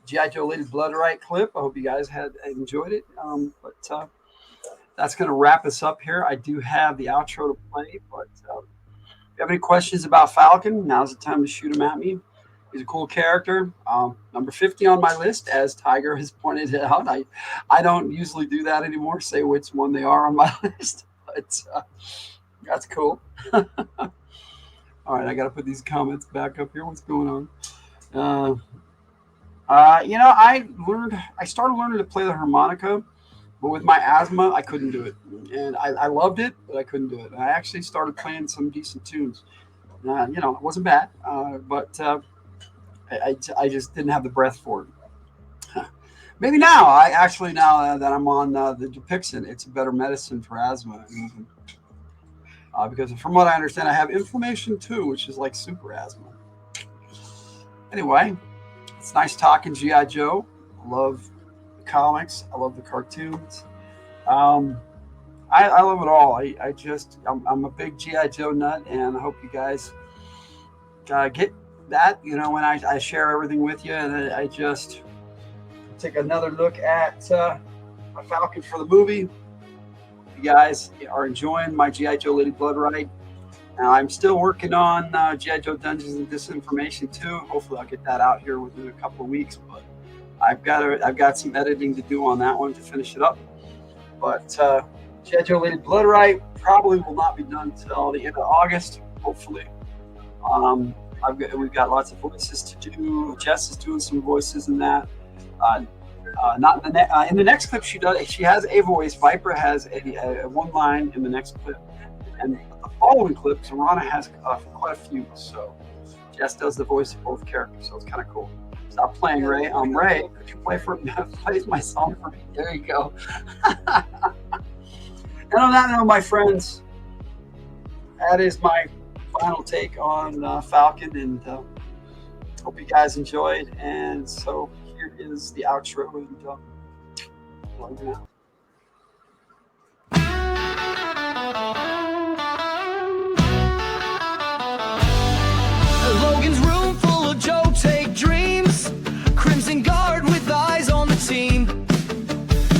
G.I. Joe Lady Bloodright clip. I hope you guys had enjoyed it. But that's going to wrap us up here. I do have the outro to play, but if you have any questions about Falcon, now's the time to shoot them at me. He's a cool character. Number 50 on my list, as Tiger has pointed out. I don't usually do that anymore, say which one they are on my list, but that's cool. All right, I got to put these comments back up here. What's going on? I started learning to play the harmonica, but with my asthma, I couldn't do it. And I loved it, but I couldn't do it. And I actually started playing some decent tunes. It wasn't bad, but I just didn't have the breath for it. Maybe now, now that I'm on the Dupixent, it's a better medicine for asthma. Because from what I understand, I have inflammation too, which is like super asthma. Anyway, it's nice talking G.I. Joe. I love the comics. I love the cartoons. I love it all. I'm a big G.I. Joe nut, and I hope you guys get that, when I share everything with you. And I just take another look at Falcon for the movie. You guys are enjoying my G.I. Joe Lady Bloodright. Now, I'm still working on G.I. Joe Dungeons and Disinformation too. Hopefully I'll get that out here within a couple of weeks, but I've got some editing to do on that one to finish it up. But G.I. Joe Lady Bloodright probably will not be done until the end of August, hopefully. We've got lots of voices to do. Jess is doing some voices in that. Not in the next clip she does. She has a voice. Viper has a one line in the next clip, and the following clips, Rana has quite a few. So Jess does the voice of both characters. So it's kind of cool. Stop playing, Ray. Ray, could you play my song for me? There you go. And on that note, my friends, that is my final take on Falcon, and hope you guys enjoyed. And so here is the outro, and Logan out. Logan's room full of Joe Take dreams. Crimson Guard with eyes on the team.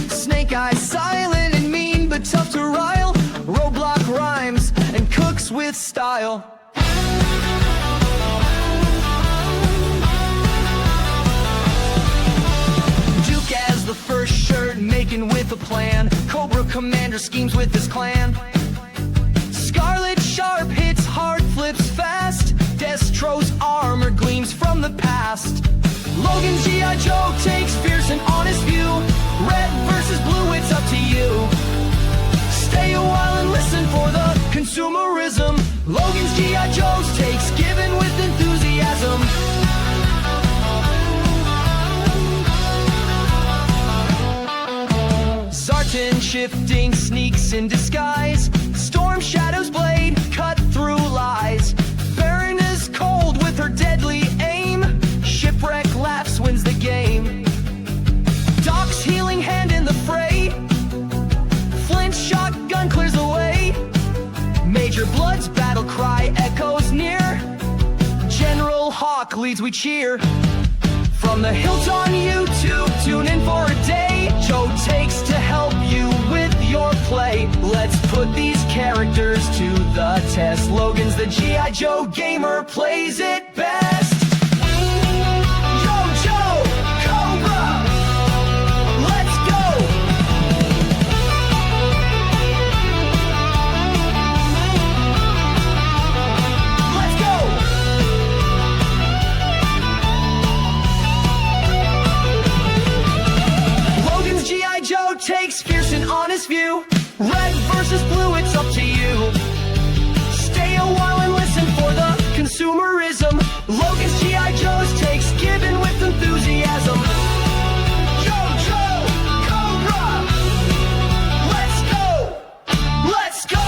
Snake Eyes silent and mean, but tough to rile. Roadblock rhymes and cooks with style. Duke as the first shirt, making with a plan. Cobra Commander schemes with his clan. Scarlet Sharp hits hard, flips fast. Destro's armor gleams from the past. Logan's G.I. Joe takes fierce and honest view. Red versus blue, it's up to you. Stay a while and listen for the consumerism. Logan's G.I. Joe's takes given with enthusiasm. Zartan shifting sneaks in disguise. Storm Shadow's blade cut through lies. Baron is cold with her deadly aim. Shipwreck laughs, wins the game. Doc's healing hand in the fray. Flint's shotgun clears the way. Major Blood's battle cry echoes near. General Hawk leads, we cheer. From the hilt on YouTube, tune in for a day. Joe takes to help you with your play. Let's put these characters to the test. Logan's the G.I. Joe gamer, plays it best. Joe, Cobra, let's go. Let's go. Logan's G.I. Joe takes fierce and honest view. Red versus blue, it's up to you. Stay a while and listen for the consumer. consumerism. Logan's G.I. Joe's takes given with enthusiasm. JoJo, Cobra, let's go, let's go.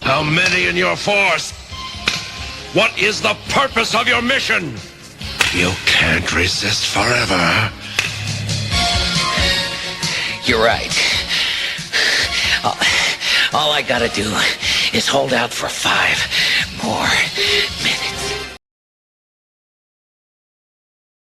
How many in your force? What is the purpose of your mission? You can't resist forever. You're right. All I gotta do is hold out for 5 more